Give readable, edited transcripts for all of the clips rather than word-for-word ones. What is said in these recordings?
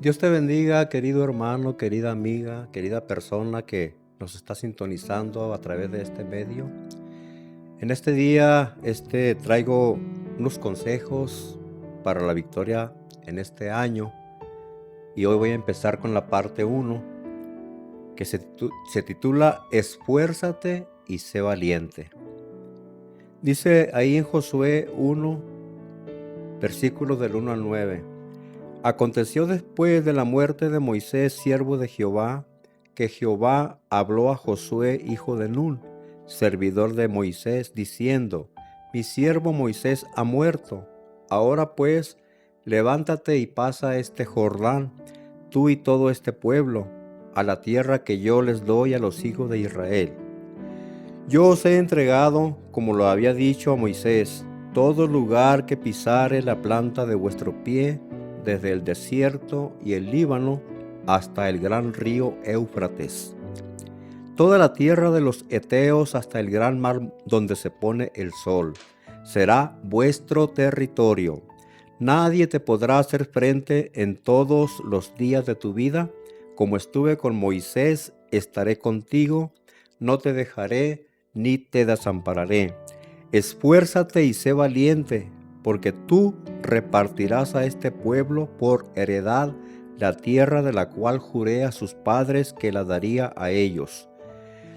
Dios te bendiga, querido hermano, querida amiga, querida persona que nos está sintonizando a través de este medio. En este día, traigo unos consejos para la victoria en este año y hoy voy a empezar con la parte uno que se titula Esfuérzate y sé valiente. Dice ahí en Josué 1, versículos del 1 al 9. Aconteció después de la muerte de Moisés, siervo de Jehová, que Jehová habló a Josué, hijo de Nun, servidor de Moisés, diciendo: Mi siervo Moisés ha muerto. Ahora pues, levántate y pasa este Jordán, tú y todo este pueblo, a la tierra que yo les doy a los hijos de Israel. Yo os he entregado, como lo había dicho a Moisés, todo lugar que pisare la planta de vuestro pie, desde el desierto y el Líbano hasta el gran río Éufrates, toda la tierra de los heteos hasta el gran mar donde se pone el sol, será vuestro territorio. Nadie te podrá hacer frente en todos los días de tu vida. Como estuve con Moisés, estaré contigo, no te dejaré ni te desampararé. Esfuérzate y sé valiente, porque tú repartirás a este pueblo por heredad la tierra de la cual juré a sus padres que la daría a ellos.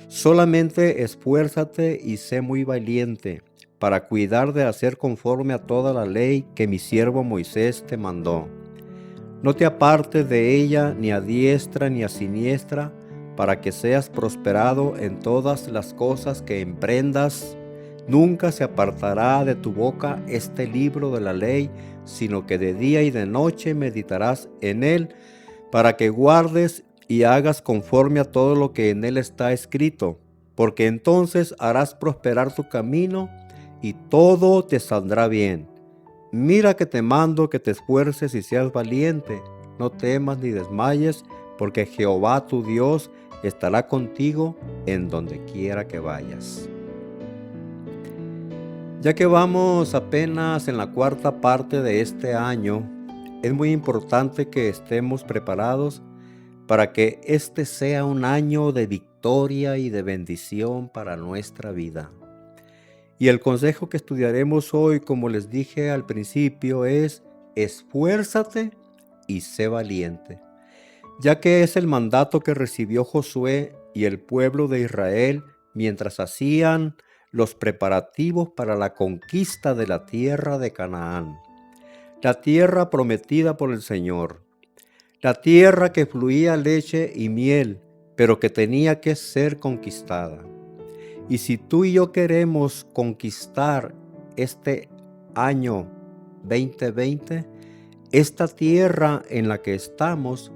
Solamente esfuérzate y sé muy valiente, para cuidar de hacer conforme a toda la ley que mi siervo Moisés te mandó. No te apartes de ella ni a diestra ni a siniestra, para que seas prosperado en todas las cosas que emprendas. Nunca se apartará de tu boca este libro de la ley, sino que de día y de noche meditarás en él, para que guardes y hagas conforme a todo lo que en él está escrito, porque entonces harás prosperar tu camino y todo te saldrá bien. Mira que te mando que te esfuerces y seas valiente, no temas ni desmayes, porque Jehová tu Dios estará contigo en donde quiera que vayas. Ya que vamos apenas en la cuarta parte de este año, es muy importante que estemos preparados para que este sea un año de victoria y de bendición para nuestra vida. Y el consejo que estudiaremos hoy, como les dije al principio, es: esfuérzate y sé valiente, ya que es el mandato que recibió Josué y el pueblo de Israel mientras hacían los preparativos para la conquista de la tierra de Canaán, la tierra prometida por el Señor, la tierra que fluía leche y miel, pero que tenía que ser conquistada. Y si tú y yo queremos conquistar este año 2020, esta tierra en la que estamos,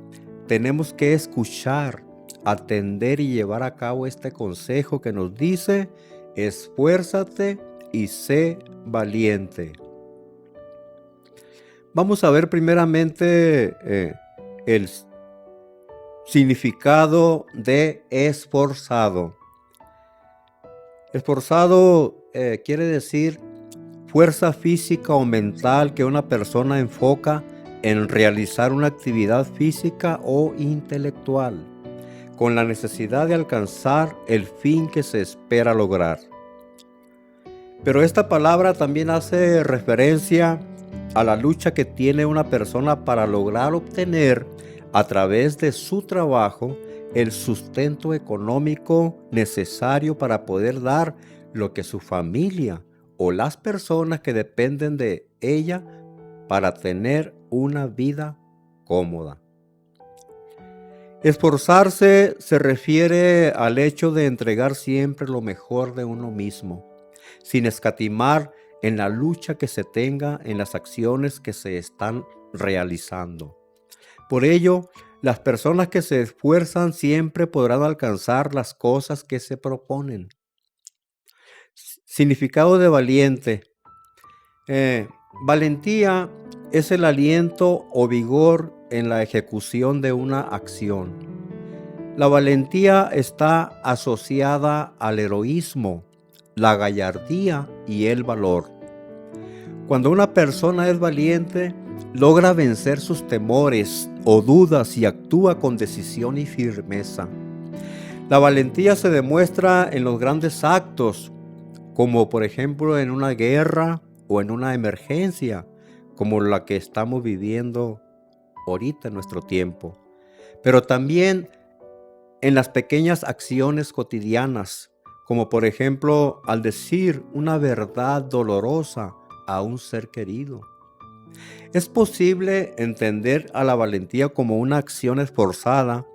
tenemos que escuchar, atender y llevar a cabo este consejo que nos dice: esfuérzate y sé valiente. Vamos a ver primeramente el significado de esforzado. Esforzado quiere decir fuerza física o mental que una persona enfoca en realizar una actividad física o intelectual, con la necesidad de alcanzar el fin que se espera lograr. Pero esta palabra también hace referencia a la lucha que tiene una persona para lograr obtener, a través de su trabajo, el sustento económico necesario para poder dar lo que su familia o las personas que dependen de ella para tener una vida cómoda. Esforzarse se refiere al hecho de entregar siempre lo mejor de uno mismo, sin escatimar en la lucha que se tenga en las acciones que se están realizando. Por ello, las personas que se esfuerzan siempre podrán alcanzar las cosas que se proponen. Significado de valiente. Valentía es el aliento o vigor en la ejecución de una acción. La valentía está asociada al heroísmo, la gallardía y el valor. Cuando una persona es valiente, logra vencer sus temores o dudas y actúa con decisión y firmeza. La valentía se demuestra en los grandes actos, como por ejemplo en una guerra o en una emergencia, como la que estamos viviendo ahorita en nuestro tiempo. Pero también en las pequeñas acciones cotidianas, como por ejemplo al decir una verdad dolorosa a un ser querido. Es posible entender a la valentía como una acción esforzada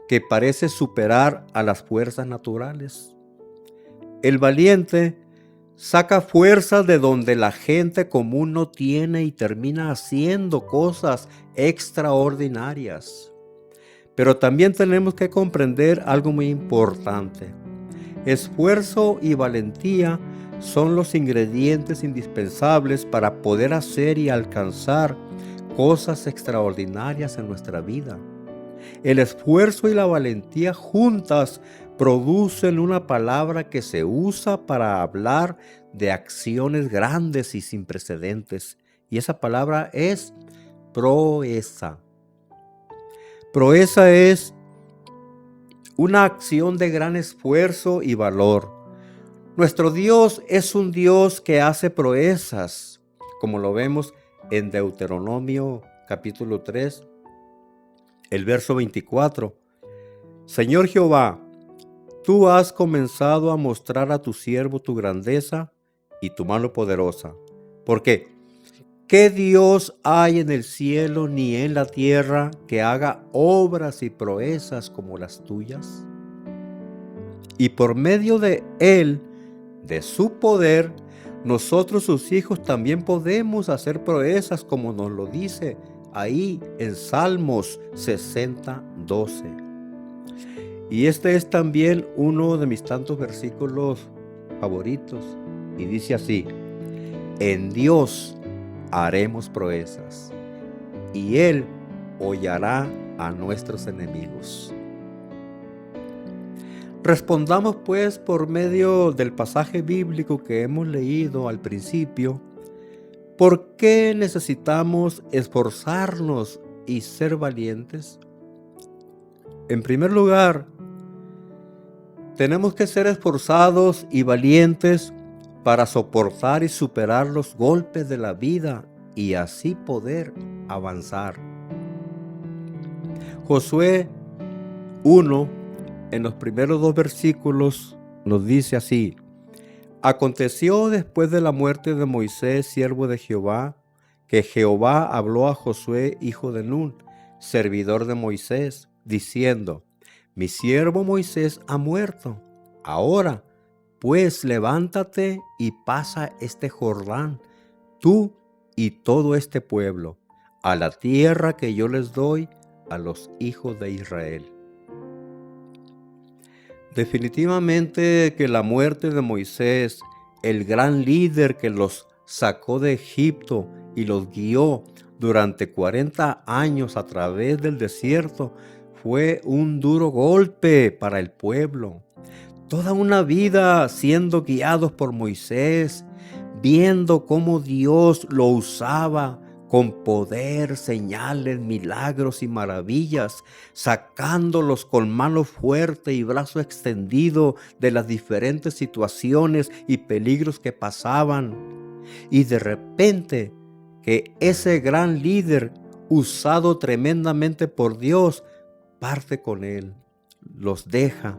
que parece superar a las fuerzas naturales. El valiente saca fuerzas de donde la gente común no tiene y termina haciendo cosas extraordinarias. Pero también tenemos que comprender algo muy importante. Esfuerzo y valentía son los ingredientes indispensables para poder hacer y alcanzar cosas extraordinarias en nuestra vida. El esfuerzo y la valentía juntas producen una palabra que se usa para hablar de acciones grandes y sin precedentes. Y esa palabra es proeza. Proeza es una acción de gran esfuerzo y valor. Nuestro Dios es un Dios que hace proezas, como lo vemos en Deuteronomio capítulo 3, el verso 24. Señor Jehová, tú has comenzado a mostrar a tu siervo tu grandeza y tu mano poderosa. Porque ¿qué Dios hay en el cielo ni en la tierra que haga obras y proezas como las tuyas? Y por medio de Él, de su poder, nosotros sus hijos también podemos hacer proezas como nos lo dice ahí en Salmos 60:12. Y este es también uno de mis tantos versículos favoritos. Y dice así: en Dios haremos proezas, y Él hollará a nuestros enemigos. Respondamos pues por medio del pasaje bíblico que hemos leído al principio, ¿por qué necesitamos esforzarnos y ser valientes? En primer lugar, tenemos que ser esforzados y valientes para soportar y superar los golpes de la vida y así poder avanzar. Josué 1, en los primeros 2 versículos, nos dice así: aconteció después de la muerte de Moisés, siervo de Jehová, que Jehová habló a Josué, hijo de Nun, servidor de Moisés, diciendo: mi siervo Moisés ha muerto. Ahora, pues, levántate y pasa este Jordán, tú y todo este pueblo, a la tierra que yo les doy a los hijos de Israel. Definitivamente que la muerte de Moisés, el gran líder que los sacó de Egipto y los guió durante 40 años a través del desierto, fue un duro golpe para el pueblo. Toda una vida siendo guiados por Moisés, viendo cómo Dios lo usaba con poder, señales, milagros y maravillas, sacándolos con mano fuerte y brazo extendido de las diferentes situaciones y peligros que pasaban. Y de repente, que ese gran líder, usado tremendamente por Dios, parte con él, los deja.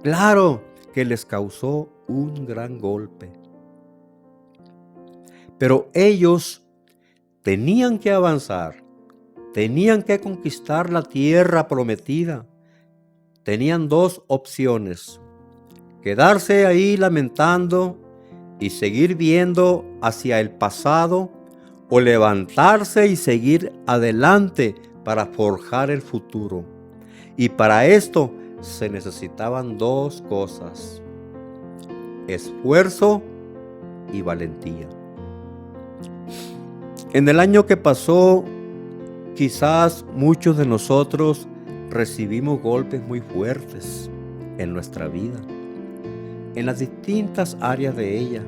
Claro que les causó un gran golpe. Pero ellos tenían que avanzar, tenían que conquistar la tierra prometida. Tenían 2 opciones: quedarse ahí lamentando y seguir viendo hacia el pasado, o levantarse y seguir adelante para forjar el futuro. Y para esto se necesitaban 2 cosas: esfuerzo y valentía. En el año que pasó, quizás muchos de nosotros recibimos golpes muy fuertes en nuestra vida, en las distintas áreas de ella,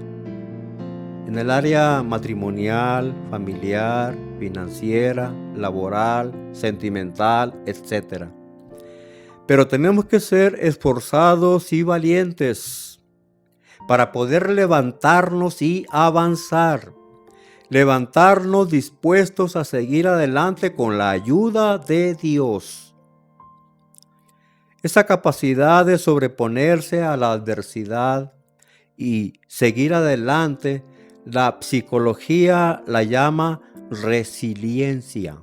en el área matrimonial, familiar, financiera, laboral, sentimental, etc. Pero tenemos que ser esforzados y valientes para poder levantarnos y avanzar. Levantarnos dispuestos a seguir adelante con la ayuda de Dios. Esa capacidad de sobreponerse a la adversidad y seguir adelante, la psicología la llama resiliencia.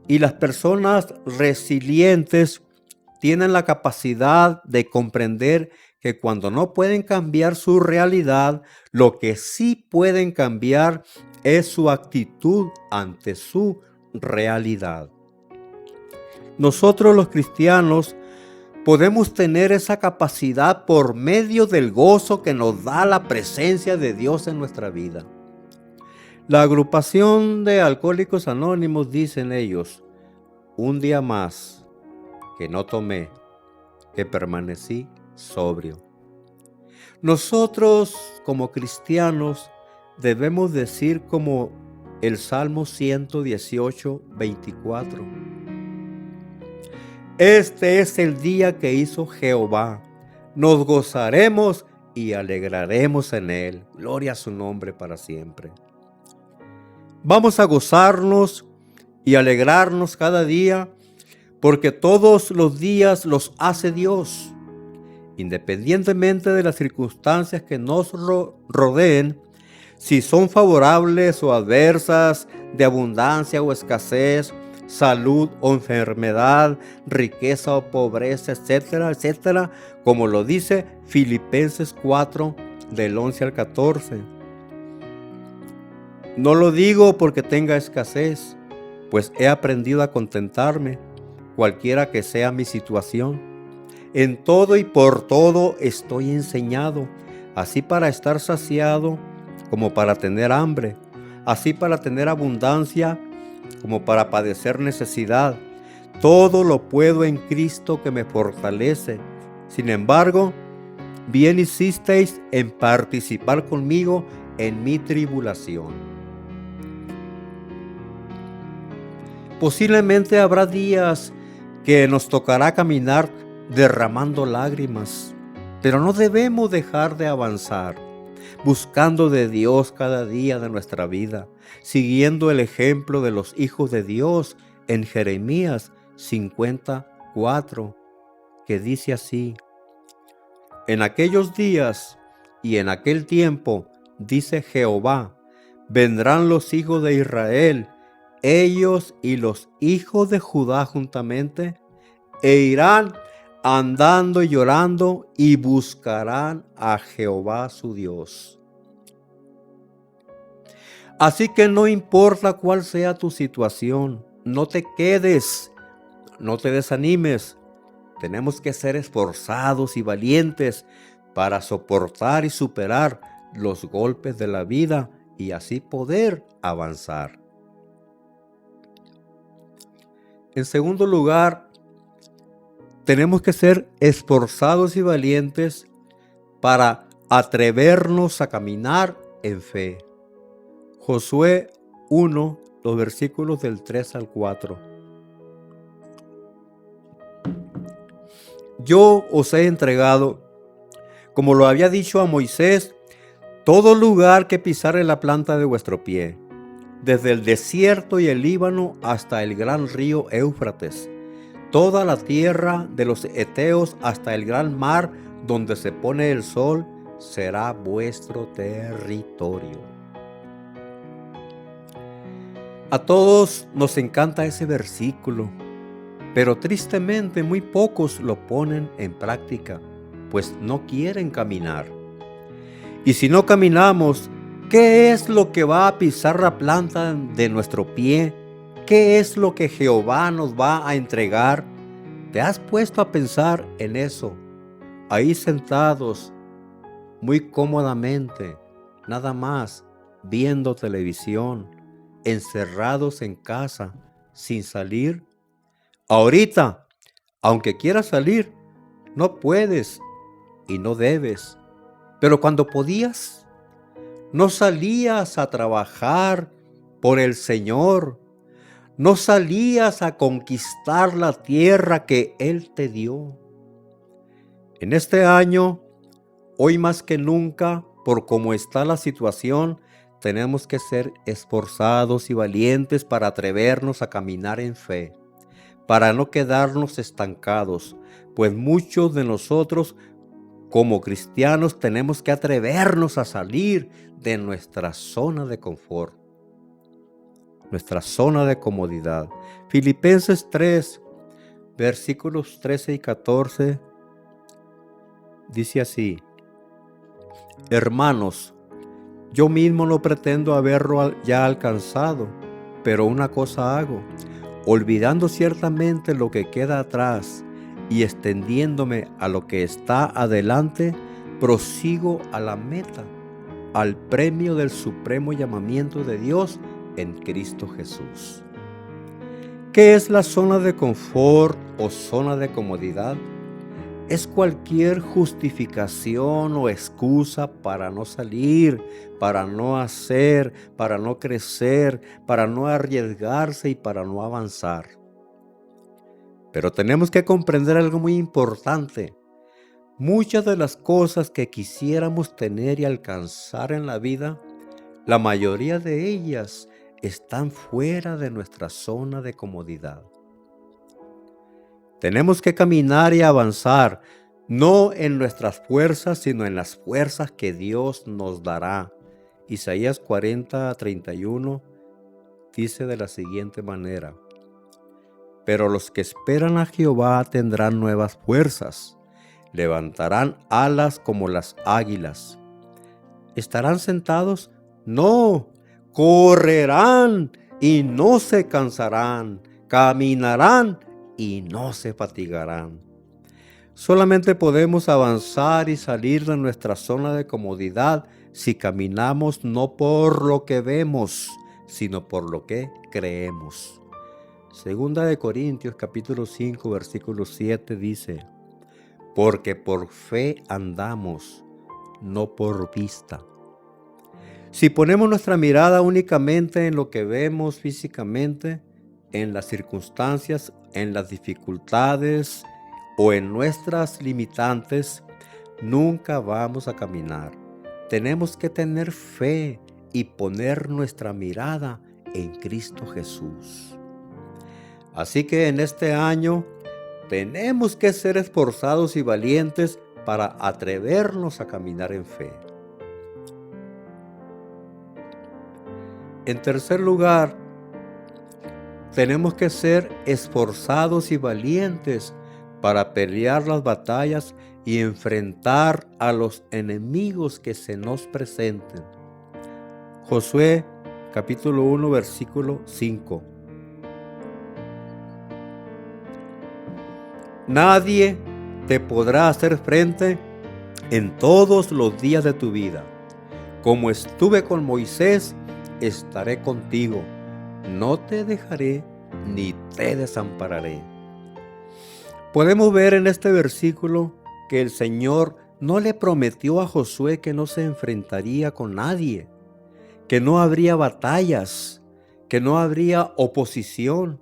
Y las personas resilientes tienen la capacidad de comprender que cuando no pueden cambiar su realidad, lo que sí pueden cambiar es su actitud ante su realidad. Nosotros los cristianos podemos tener esa capacidad por medio del gozo que nos da la presencia de Dios en nuestra vida. La agrupación de Alcohólicos Anónimos, dicen ellos, un día más que no tomé, que permanecí sobrio. Nosotros como cristianos debemos decir como el Salmo 118, 24. Este es el día que hizo Jehová. Nos gozaremos y alegraremos en él. Gloria a su nombre para siempre. Vamos a gozarnos y alegrarnos cada día, porque todos los días los hace Dios. Independientemente de las circunstancias que nos rodeen, si son favorables o adversas, de abundancia o escasez, salud o enfermedad, riqueza o pobreza, etcétera, etcétera, como lo dice Filipenses 4, del 11 al 14. No lo digo porque tenga escasez, pues he aprendido a contentarme, cualquiera que sea mi situación. En todo y por todo estoy enseñado, así para estar saciado como para tener hambre, así para tener abundancia como para padecer necesidad. Todo lo puedo en Cristo que me fortalece. Sin embargo, bien hicisteis en participar conmigo en mi tribulación. Posiblemente habrá días que nos tocará caminar derramando lágrimas, pero no debemos dejar de avanzar, buscando de Dios cada día de nuestra vida, siguiendo el ejemplo de los hijos de Dios en Jeremías 54, que dice así: en aquellos días y en aquel tiempo, dice Jehová, vendrán los hijos de Israel, ellos y los hijos de Judá juntamente, e irán andando y llorando y buscarán a Jehová su Dios. Así que no importa cuál sea tu situación, no te quedes, no te desanimes. Tenemos que ser esforzados y valientes para soportar y superar los golpes de la vida y así poder avanzar. En segundo lugar, tenemos que ser esforzados y valientes para atrevernos a caminar en fe. Josué 1, los versículos del 3 al 4. Yo os he entregado, como lo había dicho a Moisés, todo lugar que pisare la planta de vuestro pie, desde el desierto y el Líbano hasta el gran río Éufrates, toda la tierra de los heteos hasta el gran mar donde se pone el sol, será vuestro territorio. A todos nos encanta ese versículo, pero tristemente muy pocos lo ponen en práctica, pues no quieren caminar. Y si no caminamos, ¿qué es lo que va a pisar la planta de nuestro pie? ¿Qué es lo que Jehová nos va a entregar? ¿Te has puesto a pensar en eso? Ahí sentados, muy cómodamente, nada más, viendo televisión, encerrados en casa, sin salir. Ahorita, aunque quieras salir, no puedes y no debes. Pero cuando podías, no salías a trabajar por el Señor. no salías a conquistar la tierra que Él te dio. En este año, hoy más que nunca, por cómo está la situación, tenemos que ser esforzados y valientes para atrevernos a caminar en fe, para no quedarnos estancados, pues muchos de nosotros como cristianos tenemos que atrevernos a salir de nuestra zona de confort, nuestra zona de comodidad. Filipenses 3, versículos 13 y 14, dice así: Hermanos, yo mismo no pretendo haberlo ya alcanzado, pero una cosa hago, olvidando ciertamente lo que queda atrás y extendiéndome a lo que está adelante, prosigo a la meta, al premio del supremo llamamiento de Dios en Cristo Jesús. ¿Qué es la zona de confort o zona de comodidad? Es cualquier justificación o excusa para no salir, para no hacer, para no crecer, para no arriesgarse y para no avanzar. Pero tenemos que comprender algo muy importante. Muchas de las cosas que quisiéramos tener y alcanzar en la vida, la mayoría de ellas están fuera de nuestra zona de comodidad. Tenemos que caminar y avanzar, no en nuestras fuerzas, sino en las fuerzas que Dios nos dará. Isaías 40:31 dice de la siguiente manera: Pero los que esperan a Jehová tendrán nuevas fuerzas, levantarán alas como las águilas. ¿Estarán sentados? No, correrán y no se cansarán, caminarán y no se fatigarán. Solamente podemos avanzar y salir de nuestra zona de comodidad si caminamos no por lo que vemos, sino por lo que creemos. Segunda de Corintios capítulo 5 versículo 7 dice: Porque por fe andamos, no por vista. Si ponemos nuestra mirada únicamente en lo que vemos físicamente, en las circunstancias, en las dificultades o en nuestras limitantes, nunca vamos a caminar. Tenemos que tener fe y poner nuestra mirada en Cristo Jesús. Así que en este año tenemos que ser esforzados y valientes para atrevernos a caminar en fe. En tercer lugar, tenemos que ser esforzados y valientes para pelear las batallas y enfrentar a los enemigos que se nos presenten. Josué capítulo 1 versículo 5. Nadie te podrá hacer frente en todos los días de tu vida. Como estuve con Moisés, estaré contigo. No te dejaré ni te desampararé. Podemos ver en este versículo que el Señor no le prometió a Josué que no se enfrentaría con nadie, que no habría batallas, que no habría oposición.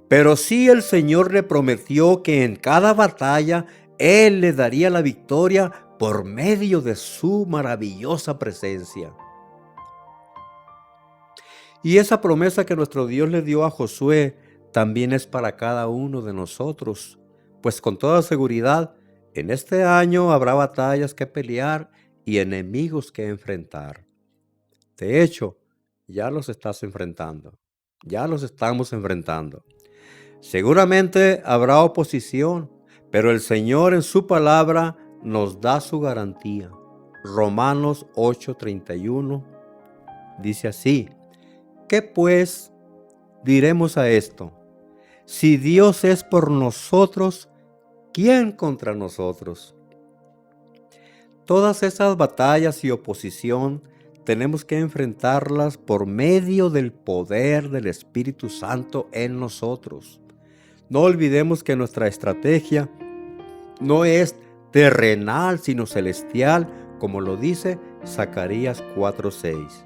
Pero sí el Señor le prometió que en cada batalla Él le daría la victoria por medio de su maravillosa presencia. Y esa promesa que nuestro Dios le dio a Josué también es para cada uno de nosotros, pues con toda seguridad en este año habrá batallas que pelear y enemigos que enfrentar. De hecho, ya los estás enfrentando, ya los estamos enfrentando. Seguramente habrá oposición, pero el Señor en su palabra nos da su garantía. Romanos 8:31 dice así: ¿Qué pues diremos a esto? Si Dios es por nosotros, ¿quién contra nosotros? Todas esas batallas y oposición tenemos que enfrentarlas por medio del poder del Espíritu Santo en nosotros. No olvidemos que nuestra estrategia no es terrenal, sino celestial, como lo dice Zacarías 4:6.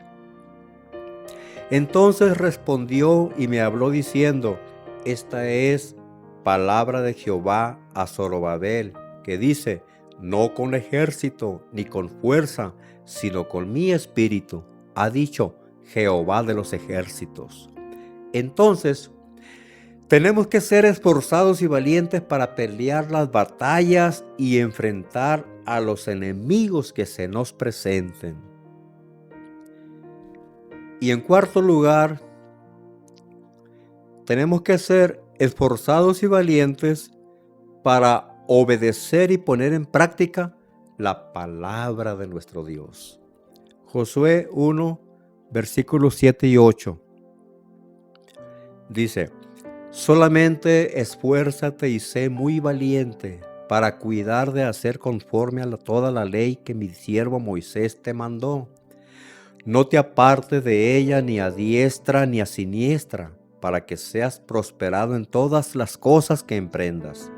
Entonces respondió y me habló diciendo: esta es palabra de Jehová a Zorobabel, que dice: no con ejército ni con fuerza, sino con mi espíritu, ha dicho Jehová de los ejércitos. Entonces, tenemos que ser esforzados y valientes para pelear las batallas y enfrentar a los enemigos que se nos presenten. Y en cuarto lugar, tenemos que ser esforzados y valientes para obedecer y poner en práctica la palabra de nuestro Dios. Josué 1, versículos 7 y 8. Dice: solamente esfuérzate y sé muy valiente para cuidar de hacer conforme a toda la ley que mi siervo Moisés te mandó. No te apartes de ella ni a diestra ni a siniestra, para que seas prosperado en todas las cosas que emprendas.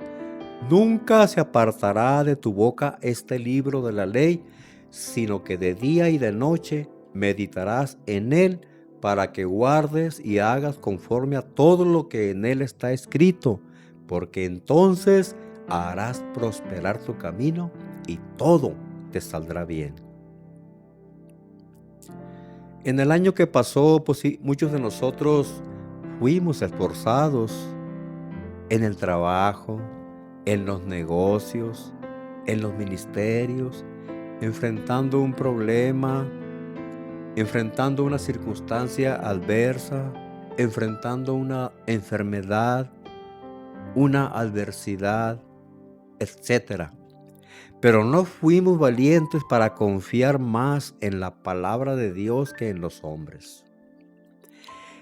Nunca se apartará de tu boca este libro de la ley, sino que de día y de noche meditarás en él, para que guardes y hagas conforme a todo lo que en él está escrito, porque entonces harás prosperar tu camino y todo te saldrá bien. En el año que pasó, pues sí, muchos de nosotros fuimos esforzados en el trabajo, en los negocios, en los ministerios, enfrentando un problema, enfrentando una circunstancia adversa, enfrentando una enfermedad, una adversidad, etcétera. Pero no fuimos valientes para confiar más en la palabra de Dios que en los hombres.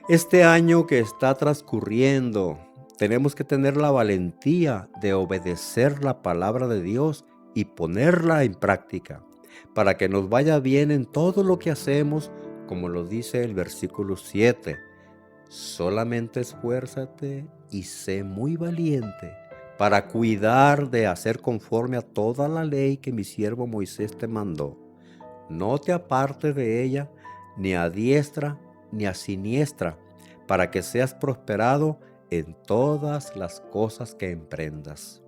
Este año que está transcurriendo, tenemos que tener la valentía de obedecer la palabra de Dios y ponerla en práctica, para que nos vaya bien en todo lo que hacemos, como lo dice el versículo 7. Solamente esfuérzate y sé muy valiente para cuidar de hacer conforme a toda la ley que mi siervo Moisés te mandó. No te apartes de ella, ni a diestra ni a siniestra, para que seas prosperado en todas las cosas que emprendas.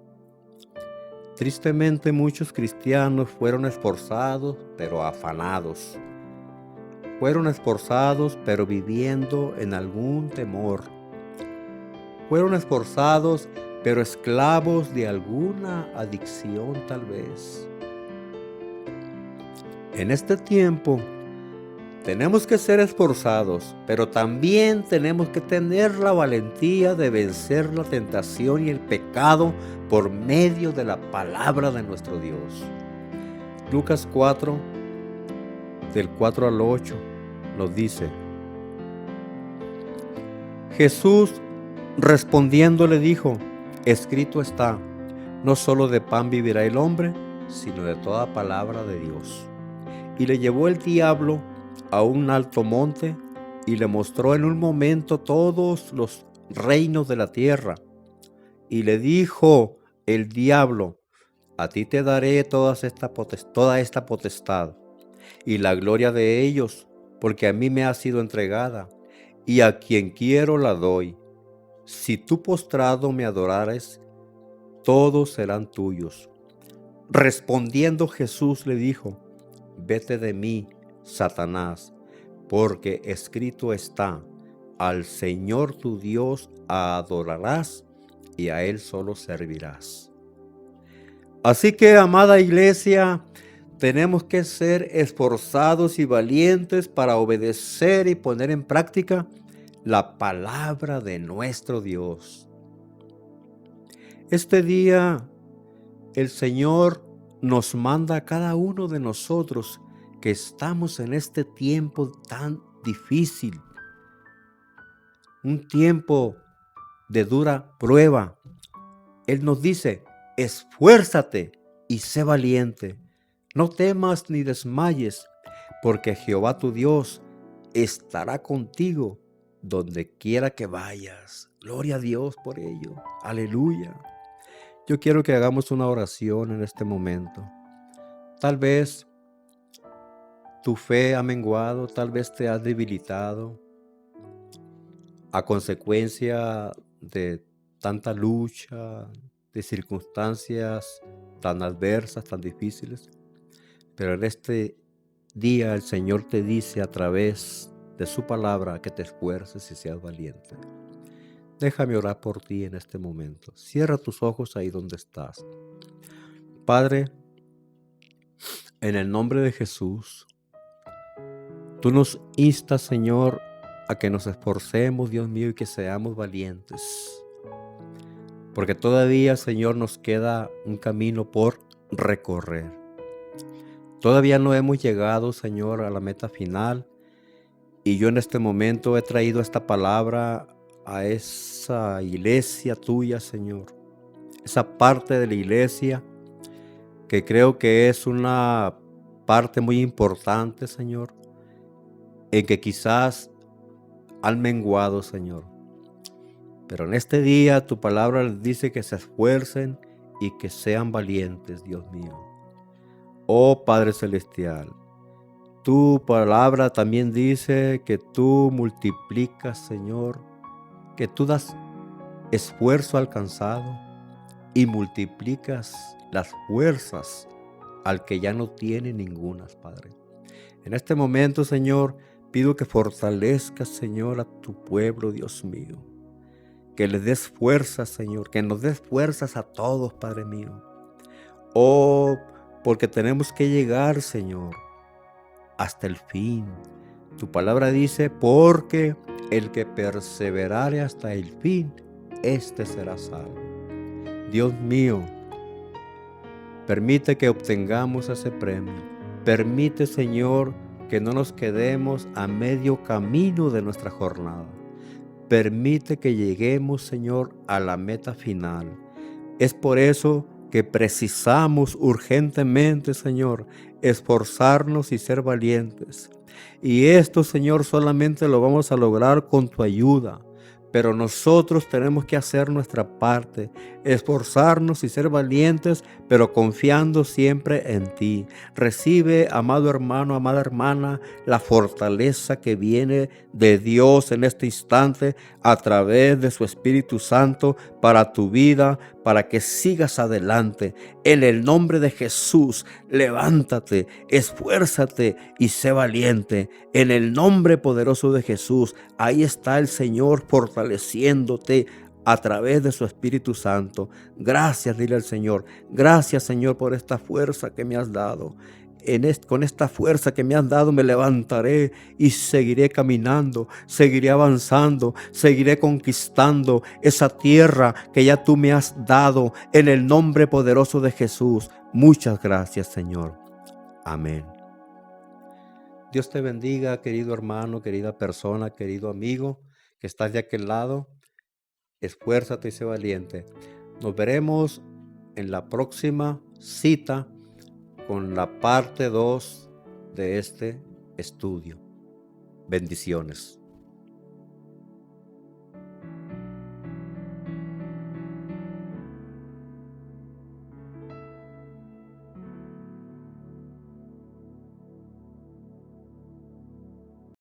Tristemente, muchos cristianos fueron esforzados, pero afanados. Fueron esforzados, pero viviendo en algún temor. Fueron esforzados, pero esclavos de alguna adicción tal vez. En este tiempo, tenemos que ser esforzados, pero también tenemos que tener la valentía de vencer la tentación y el pecado por medio de la palabra de nuestro Dios. Lucas 4, del 4 al 8, nos dice: Jesús respondiendo le dijo: escrito está, no solo de pan vivirá el hombre, sino de toda palabra de Dios. Y le llevó el diablo a un alto monte y le mostró en un momento todos los reinos de la tierra. Y le dijo el diablo: a ti te daré toda esta potestad y la gloria de ellos, porque a mí me ha sido entregada, y a quien quiero la doy. Si tú postrado me adorares, todos serán tuyos. Respondiendo Jesús le dijo: vete de mí, Satanás, porque escrito está: al Señor tu Dios adorarás y a Él solo servirás. Así que, amada iglesia, tenemos que ser esforzados y valientes para obedecer y poner en práctica la palabra de nuestro Dios. Este día el Señor nos manda a cada uno de nosotros que estamos en este tiempo tan difícil, un tiempo de dura prueba. Él nos dice: esfuérzate y sé valiente. No temas ni desmayes, porque Jehová tu Dios estará contigo donde quiera que vayas. Gloria a Dios por ello. Aleluya. Yo quiero que hagamos una oración en este momento. Tal vez tu fe ha menguado, tal vez te has debilitado, a consecuencia de tanta lucha, de circunstancias tan adversas, tan difíciles. Pero en este día el Señor te dice a través de su palabra que te esfuerces y seas valiente. Déjame orar por ti en este momento. Cierra tus ojos ahí donde estás. Padre, en el nombre de Jesús, tú nos instas, Señor, a que nos esforcemos, Dios mío, y que seamos valientes. Porque todavía, Señor, nos queda un camino por recorrer. Todavía no hemos llegado, Señor, a la meta final. Y yo en este momento he traído esta palabra a esa iglesia tuya, Señor. Esa parte de la iglesia que creo que es una parte muy importante, Señor, en que quizás han menguado, Señor. Pero en este día tu palabra les dice que se esfuercen y que sean valientes, Dios mío. Oh Padre Celestial, tu palabra también dice que tú multiplicas, Señor, que tú das esfuerzo alcanzado y multiplicas las fuerzas al que ya no tiene ningunas, Padre. En este momento, Señor, pido que fortalezcas, Señor, a tu pueblo, Dios mío. Que les des fuerzas, Señor, que nos des fuerzas a todos, Padre mío. Oh, porque tenemos que llegar, Señor, hasta el fin. Tu palabra dice, porque el que perseverare hasta el fin, éste será salvo. Dios mío, permite que obtengamos ese premio. Permite, Señor, que no nos quedemos a medio camino de nuestra jornada. Permite que lleguemos, Señor, a la meta final. Es por eso que precisamos urgentemente, Señor, esforzarnos y ser valientes. Y esto, Señor, solamente lo vamos a lograr con tu ayuda. Pero nosotros tenemos que hacer nuestra parte, esforzarnos y ser valientes, pero confiando siempre en ti. Recibe, amado hermano, amada hermana, la fortaleza que viene de Dios en este instante a través de su Espíritu Santo para tu vida, para que sigas adelante. En el nombre de Jesús, levántate, esfuérzate y sé valiente. En el nombre poderoso de Jesús, ahí está el Señor fortaleciéndote a través de su Espíritu Santo. Gracias, dile al Señor. Gracias, Señor, por esta fuerza que me has dado. Con esta fuerza que me has dado me levantaré y seguiré caminando, seguiré avanzando, seguiré conquistando esa tierra que ya tú me has dado en el nombre poderoso de Jesús. Muchas gracias, Señor. Amén. Dios te bendiga, querido hermano, querida persona, querido amigo que estás de aquel lado. Esfuérzate y sé valiente. Nos veremos en la próxima cita con la parte 2 de este estudio. Bendiciones.